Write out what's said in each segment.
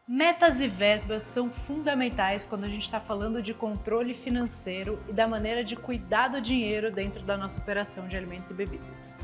Metas e verbas são fundamentais quando a gente está falando de controle financeiro e da maneira de cuidar do dinheiro dentro da nossa operação de alimentos e bebidas.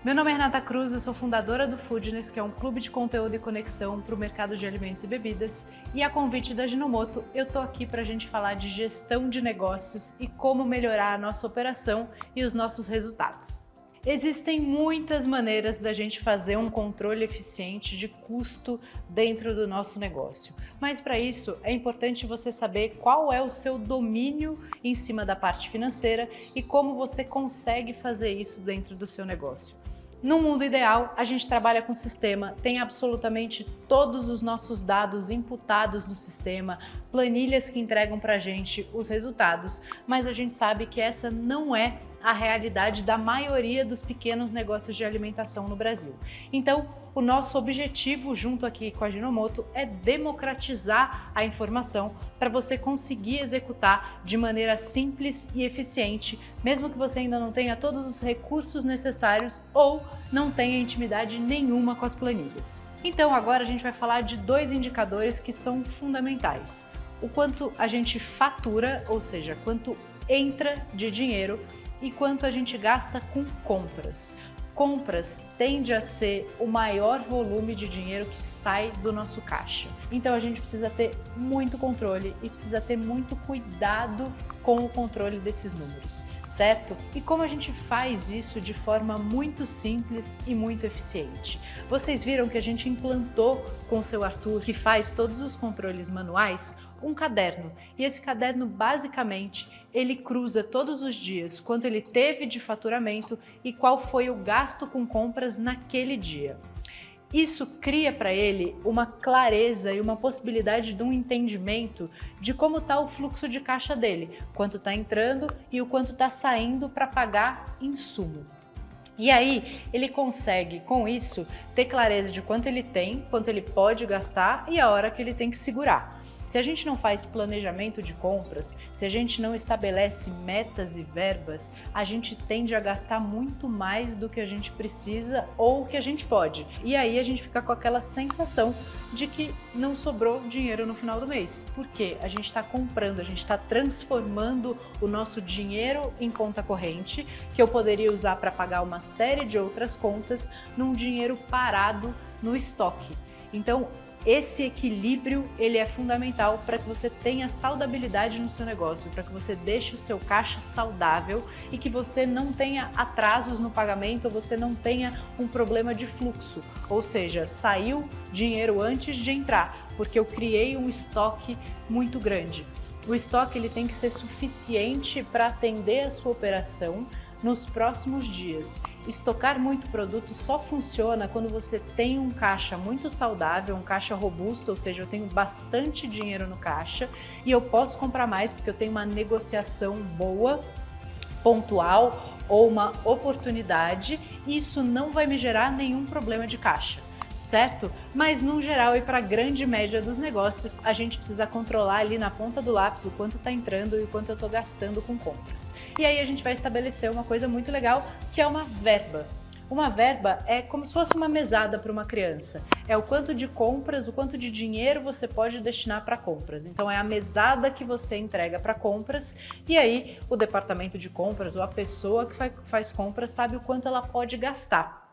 Meu nome é Renata Cruz, eu sou fundadora do Foodness, que é um clube de conteúdo e conexão para o mercado de alimentos e bebidas, e a convite da Ajinomoto, eu tô aqui para a gente falar de gestão de negócios e como melhorar a nossa operação e os nossos resultados. Existem muitas maneiras da gente fazer um controle eficiente de custo dentro do nosso negócio, mas para isso é importante você saber qual é o seu domínio em cima da parte financeira e como você consegue fazer isso dentro do seu negócio. No mundo ideal, a gente trabalha com sistema, tem absolutamente todos os nossos dados imputados no sistema, planilhas que entregam para a gente os resultados, mas a gente sabe que essa não é a realidade da maioria dos pequenos negócios de alimentação no Brasil. Então, o nosso objetivo junto aqui com a Ajinomoto é democratizar a informação para você conseguir executar de maneira simples e eficiente, mesmo que você ainda não tenha todos os recursos necessários ou não tenha intimidade nenhuma com as planilhas. Então agora a gente vai falar de dois indicadores que são fundamentais. O quanto a gente fatura, ou seja, quanto entra de dinheiro, e quanto a gente gasta com compras. Compras tende a ser o maior volume de dinheiro que sai do nosso caixa. Então a gente precisa ter muito controle e precisa ter muito cuidado com o controle desses números, certo? E como a gente faz isso de forma muito simples e muito eficiente? Vocês viram que a gente implantou com o seu Arthur, que faz todos os controles manuais, um caderno. E esse caderno, basicamente, ele cruza todos os dias quanto ele teve de faturamento e qual foi o gasto com compras naquele dia. Isso cria para ele uma clareza e uma possibilidade de um entendimento de como está o fluxo de caixa dele, quanto está entrando e o quanto está saindo para pagar insumo. E aí ele consegue, com isso, ter clareza de quanto ele tem, quanto ele pode gastar e a hora que ele tem que segurar. Se a gente não faz planejamento de compras, se a gente não estabelece metas e verbas, a gente tende a gastar muito mais do que a gente precisa ou que a gente pode. E aí a gente fica com aquela sensação de que não sobrou dinheiro no final do mês. Porque a gente está comprando, a gente está transformando o nosso dinheiro em conta corrente, que eu poderia usar para pagar uma série de outras contas, num dinheiro parado no estoque. Então, esse equilíbrio ele é fundamental para que você tenha saudabilidade no seu negócio, para que você deixe o seu caixa saudável e que você não tenha atrasos no pagamento ou você não tenha um problema de fluxo, ou seja, saiu dinheiro antes de entrar, porque eu criei um estoque muito grande. O estoque ele tem que ser suficiente para atender a sua operação nos próximos dias. Estocar muito produto só funciona quando você tem um caixa muito saudável, um caixa robusto, ou seja, eu tenho bastante dinheiro no caixa e eu posso comprar mais porque eu tenho uma negociação boa, pontual ou uma oportunidade e isso não vai me gerar nenhum problema de caixa. Certo? Mas no geral e para a grande média dos negócios, a gente precisa controlar ali na ponta do lápis o quanto está entrando e o quanto eu estou gastando com compras. E aí a gente vai estabelecer uma coisa muito legal, que é uma verba. Uma verba é como se fosse uma mesada para uma criança. É o quanto de compras, o quanto de dinheiro você pode destinar para compras. Então é a mesada que você entrega para compras e aí o departamento de compras ou a pessoa que faz compras sabe o quanto ela pode gastar.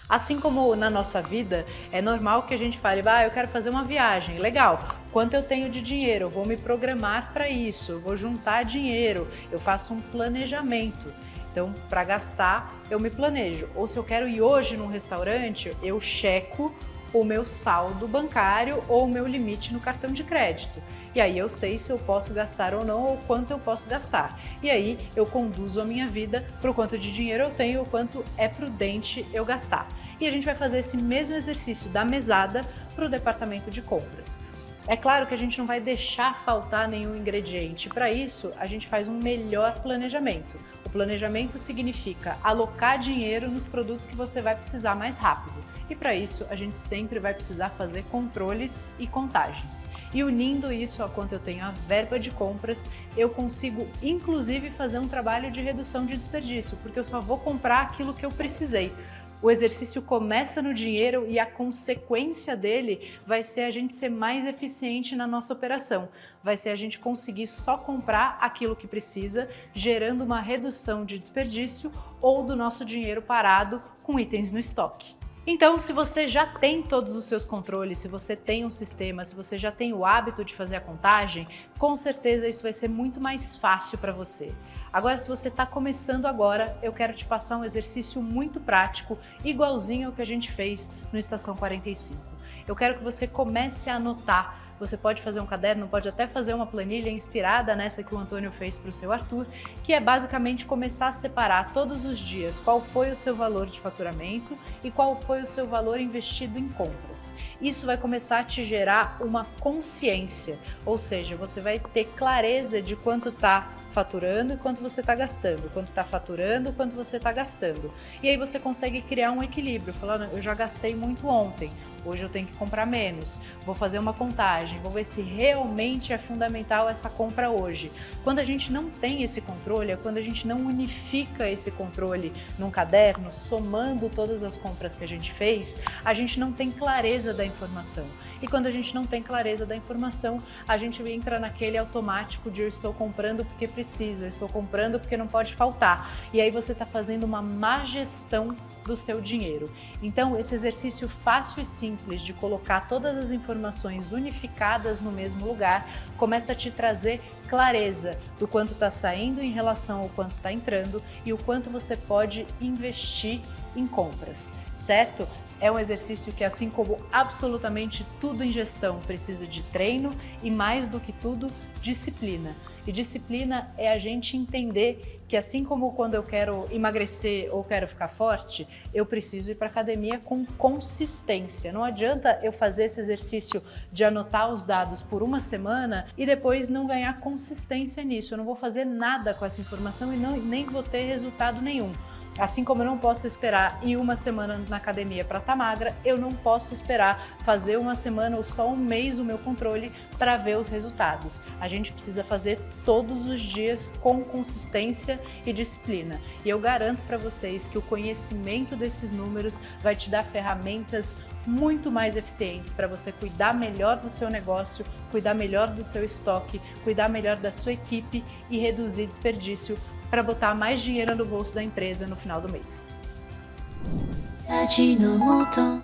Assim como na nossa vida, é normal que a gente fale, eu quero fazer uma viagem, legal, quanto eu tenho de dinheiro, eu vou me programar para isso, eu vou juntar dinheiro, eu faço um planejamento. Então, para gastar, eu me planejo. Ou se eu quero ir hoje num restaurante, eu checo o meu saldo bancário ou o meu limite no cartão de crédito. E aí eu sei se eu posso gastar ou não, ou quanto eu posso gastar. E aí eu conduzo a minha vida para o quanto de dinheiro eu tenho, o quanto é prudente eu gastar. E a gente vai fazer esse mesmo exercício da mesada para o departamento de compras. É claro que a gente não vai deixar faltar nenhum ingrediente. Para isso, a gente faz um melhor planejamento. O planejamento significa alocar dinheiro nos produtos que você vai precisar mais rápido. E para isso, a gente sempre vai precisar fazer controles e contagens. E unindo isso a quanto eu tenho a verba de compras, eu consigo inclusive fazer um trabalho de redução de desperdício, porque eu só vou comprar aquilo que eu precisei. O exercício começa no dinheiro e a consequência dele vai ser a gente ser mais eficiente na nossa operação. Vai ser a gente conseguir só comprar aquilo que precisa, gerando uma redução de desperdício ou do nosso dinheiro parado com itens no estoque. Então, se você já tem todos os seus controles, se você tem um sistema, se você já tem o hábito de fazer a contagem, com certeza isso vai ser muito mais fácil para você. Agora, se você está começando agora, eu quero te passar um exercício muito prático, igualzinho ao que a gente fez no Estação 45. Eu quero que você comece a anotar. Você pode fazer um caderno, pode até fazer uma planilha inspirada nessa que o Antônio fez para o seu Arthur, que é basicamente começar a separar todos os dias qual foi o seu valor de faturamento e qual foi o seu valor investido em compras. Isso vai começar a te gerar uma consciência, ou seja, você vai ter clareza de quanto está faturando e quanto você está gastando, quanto está faturando, quanto você está gastando. E aí você consegue criar um equilíbrio, falando, eu já gastei muito ontem, hoje eu tenho que comprar menos, vou fazer uma contagem, vou ver se realmente é fundamental essa compra hoje. Quando a gente não tem esse controle, é quando a gente não unifica esse controle num caderno, somando todas as compras que a gente fez, a gente não tem clareza da informação. E quando a gente não tem clareza da informação, a gente entra naquele automático de eu estou comprando porque preciso, eu estou comprando porque não pode faltar. E aí você está fazendo uma má gestão do seu dinheiro. Então, esse exercício fácil e simples de colocar todas as informações unificadas no mesmo lugar começa a te trazer clareza do quanto está saindo em relação ao quanto está entrando e o quanto você pode investir em compras, certo? É um exercício que, assim como absolutamente tudo em gestão, precisa de treino e, mais do que tudo, disciplina. E disciplina é a gente entender que, assim como quando eu quero emagrecer ou quero ficar forte, eu preciso ir para a academia com consistência. Não adianta eu fazer esse exercício de anotar os dados por uma semana e depois não ganhar consistência nisso. Eu não vou fazer nada com essa informação e nem vou ter resultado nenhum. Assim como eu não posso esperar ir uma semana na academia para estar magra, eu não posso esperar fazer uma semana ou só um mês o meu controle para ver os resultados. A gente precisa fazer todos os dias com consistência e disciplina. E eu garanto para vocês que o conhecimento desses números vai te dar ferramentas muito mais eficientes para você cuidar melhor do seu negócio, cuidar melhor do seu estoque, cuidar melhor da sua equipe e reduzir desperdício para botar mais dinheiro no bolso da empresa no final do mês.